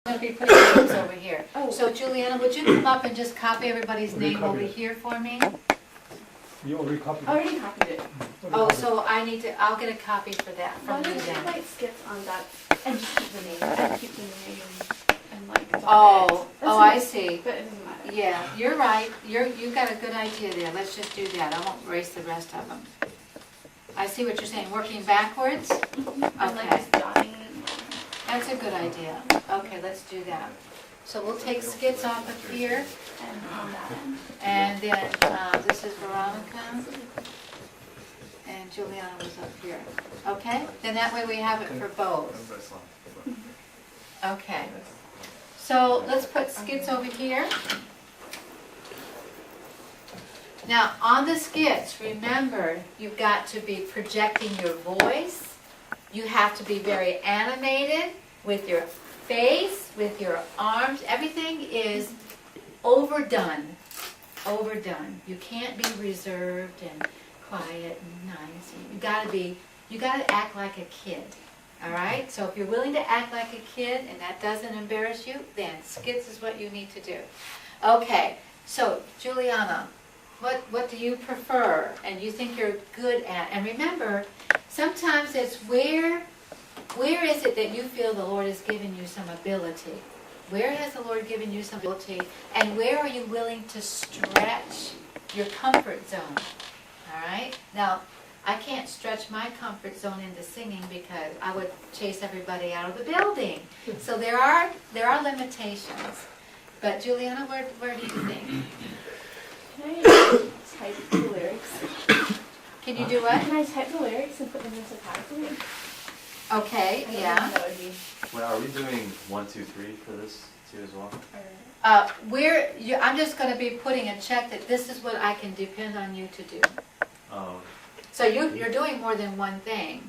I'm going to be putting names over here. Oh. So Juliana, would you come up and just copy everybody's name over here for me? You already copied I it? already copied it. Oh, so I'll get a copy for that Why from you don't you then. like skits on that and just keep the name and keep the name and like that's Oh, it. oh, I see. But it doesn't matter. Yeah, you're right. You got a good idea there. Let's just do that. I won't erase the rest of them. I see what you're saying, working backwards? And like Okay. just dotting it. That's a good idea. Okay, let's do that. So we'll take skits off of here, And on that end. and then this is Veronica, and Juliana was up here. Okay? Then that way we have it for both. Okay. So let's put skits over here. Now, on the skits, remember, you've got to be projecting your voice. You have to be very animated with your face, with your arms. Everything is overdone. Overdone. You can't be reserved and quiet and nice. You gotta act like a kid. All right? So if you're willing to act like a kid and that doesn't embarrass you, then skits is what you need to do. Okay, so Juliana, what do you prefer and you think you're good at? And remember, sometimes it's where is it that you feel the Lord has given you some ability? Where has the Lord given you some ability? And where are you willing to stretch your comfort zone? All right? Now, I can't stretch my comfort zone into singing because I would chase everybody out of the building. So there are limitations. But Juliana, where do you think? Can I type the lyrics? Can you do what? Can I type the lyrics and put them into category? Okay, yeah. That would be. Well, are we doing 1, 2, 3 for this too as well? I'm just going to be putting a check that this is what I can depend on you to do. Oh, So you're doing more than one thing.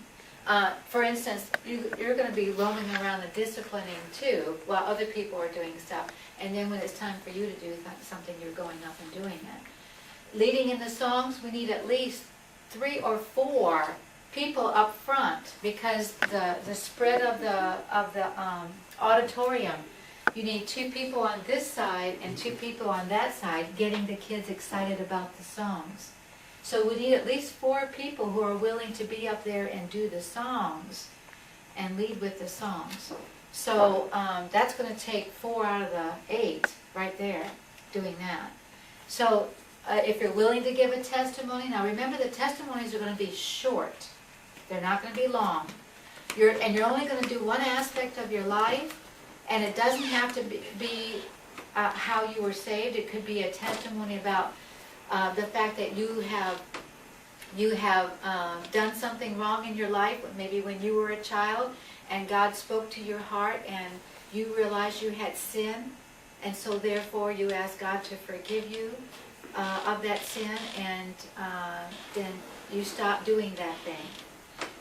For instance, you're going to be roaming around the disciplining too, while other people are doing stuff. And then when it's time for you to do something, you're going up and doing it. Leading in the songs, we need at least 3 or 4 people up front because the spread of the auditorium. You need 2 people on this side and 2 people on that side getting the kids excited about the songs. So we need at least 4 people who are willing to be up there and do the songs and lead with the songs. So that's going to take 4 out of the 8 right there doing that. So if you're willing to give a testimony, now remember the testimonies are going to be short. They're not going to be long. You're only going to do one aspect of your life, and it doesn't have to be how you were saved. It could be a testimony about the fact that you have done something wrong in your life, maybe when you were a child, and God spoke to your heart, and you realized you had sin, and so therefore you asked God to forgive you of that sin, and then you stopped doing that thing.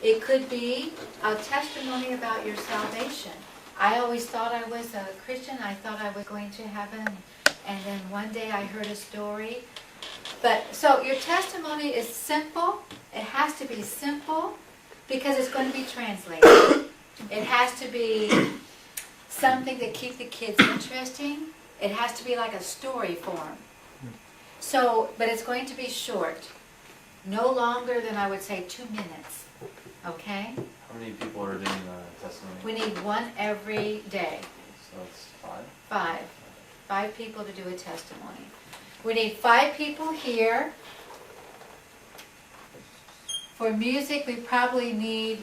It could be a testimony about your salvation. I always thought I was a Christian. I thought I was going to heaven, and then one day I heard a story. But so your testimony is simple. It has to be simple because it's going to be translated. It has to be something that keeps the kids interesting. It has to be like a story form. So, but it's going to be short. No longer than, I would say, 2 minutes. Okay? how many people are doing the testimony? We need 1 every day. So it's 5? 5. 5 people to do a testimony. We need 5 people here. For music, we probably need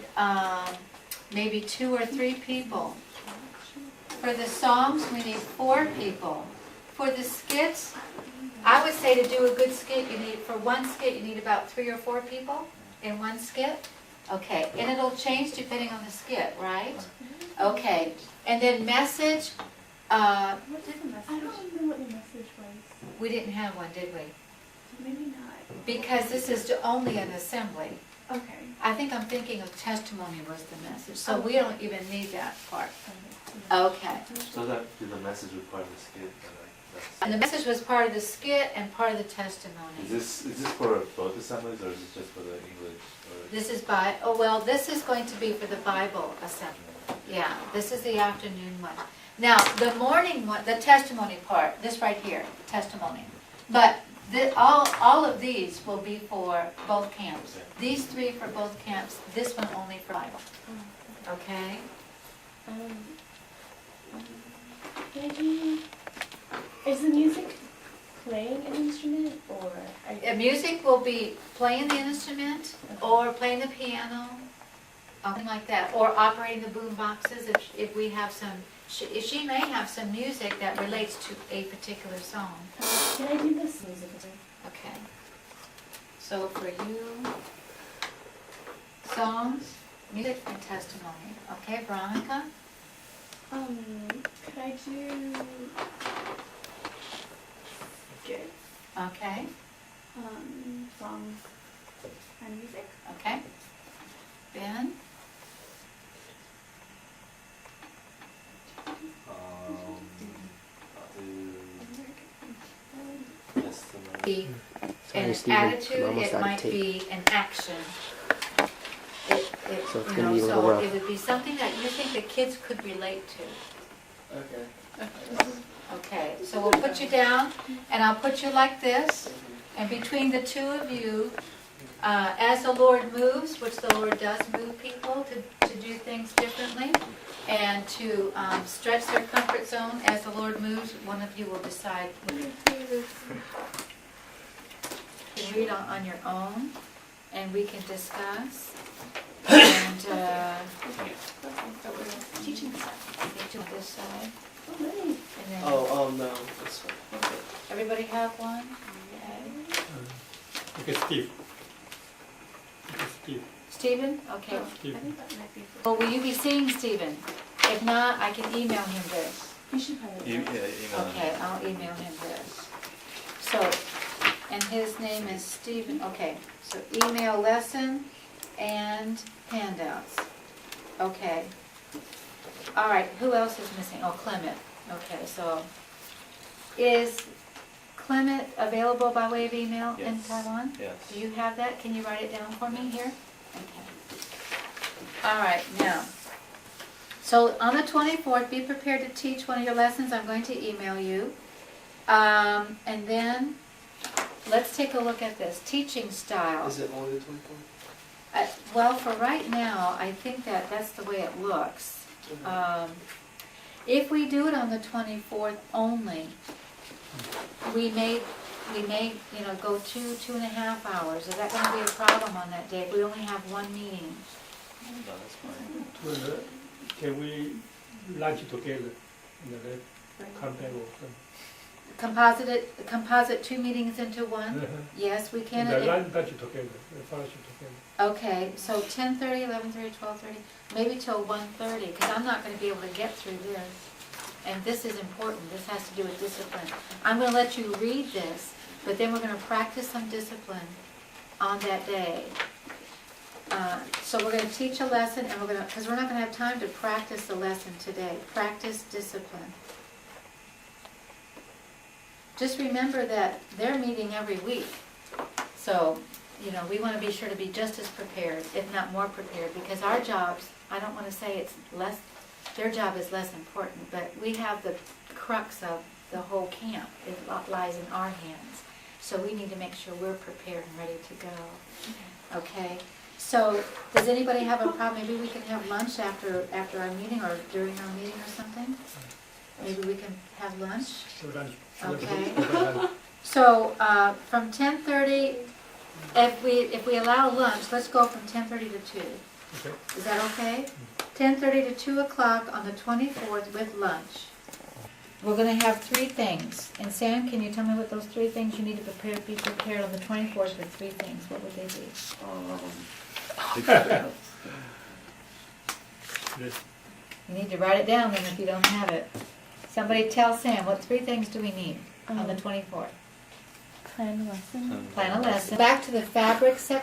maybe 2 or 3 people. For the songs, we need 4 people. For the skits, I would say to do a good skit, for one skit, you need about 3 or 4 people in one skit. Okay, and it'll change depending on the skit, right? Okay, and then message, What did the message? I don't remember what the message was. we didn't have one, did we? Maybe not. Because this is only an assembly. Okay. I think I'm thinking of testimony was the message, so we don't even need that part. Okay. Okay. So that the message was part of the skit? And the message was part of the skit and part of the testimony. Is this for both assemblies or is this just for the English? Or? This is this is going to be for the Bible assembly. Yeah, this is the afternoon one. Now, the morning one, the testimony part, this right here, testimony. But all of these will be for both camps. These three for both camps, this one only for Bible. Okay? Can I do, is the music playing an instrument or? Music will be playing the instrument or playing the piano, something like that, or operating the boom boxes if we have some. She may have some music that relates to a particular song. Can I do this music? Okay. So for you, songs, music, and testimony. Okay, Veronica? Could I do good? Okay, Songs and music? okay. Ben? Be Sorry, an Stephen, I'm attitude, almost it out of might tape. be an action. So it's You gonna know, be a little so rough. it would be something that you think the kids could relate to. Okay. Okay, so we'll put you down, and I'll put you like this, and between the two of you, as the Lord moves, which the Lord does move people to do things differently, and to stretch their comfort zone, as the Lord moves, one of you will decide. You can read on your own, and we can discuss, and Teaching stuff. get to this side, Oh, nice. and then, No, that's fine. everybody have one? Okay. Okay, Steve. Okay, Steve. Stephen? Okay. I Steve. think that might be. Well, will you be seeing Stephen? If not, I can email him this. You should probably. Email Okay, I'll email him this. So, and his name is Stephen, okay, so email lesson and handouts. Okay. All right, who else is missing? Oh, Clement. Okay, so is Clement available by way of email in Yes. Taiwan? Yes. Do you have that? Can you write it down for me here? Okay. All right, now, so on the 24th, be prepared to teach one of your lessons. I'm going to email you. And then, let's take a look at this, teaching style. Is it only the 24th? Well, for right now, I think that's the way it looks. If we do it on the 24th only, we may, go 2.5 hours. Is that gonna be a problem on that day if we only have one meeting? No, that's fine. Well, can we lunch together in the lab campaign or something? Composite 2 meetings into one? Yes, we can. The lunch together, the fellowship together. Okay, so 10:30, 11:30, 12:30, maybe till 1:30, because I'm not going to be able to get through this. And this is important, this has to do with discipline. I'm going to let you read this, but then we're going to practice some discipline on that day. So we're going to teach a lesson, and because we're not going to have time to practice the lesson today. Practice discipline. Just remember that they're meeting every week. So, we want to be sure to be just as prepared, if not more prepared, because our jobs, I don't want to say it's less, their job is less important, but we have the crux of the whole camp. It lies in our hands. So we need to make sure we're prepared and ready to go. Okay? So, does anybody have a problem? Maybe we can have lunch after our meeting or during our meeting or something? Maybe we can have lunch? So lunch. Okay. Lunch. So, from 10:30, if we allow lunch, let's go from 10:30 to 2. Okay. Is that okay? 10:30 to 2 o'clock on the 24th with lunch. We're gonna have 3 things. And Sam, can you tell me what those 3 things you need to be prepared on the 24th with 3 things? What would they be? Yes. You need to write it down then if you don't have it. Somebody tell Sam, what 3 things do we need on the 24th? Plan lesson. Plan a lesson. Back to the fabric section.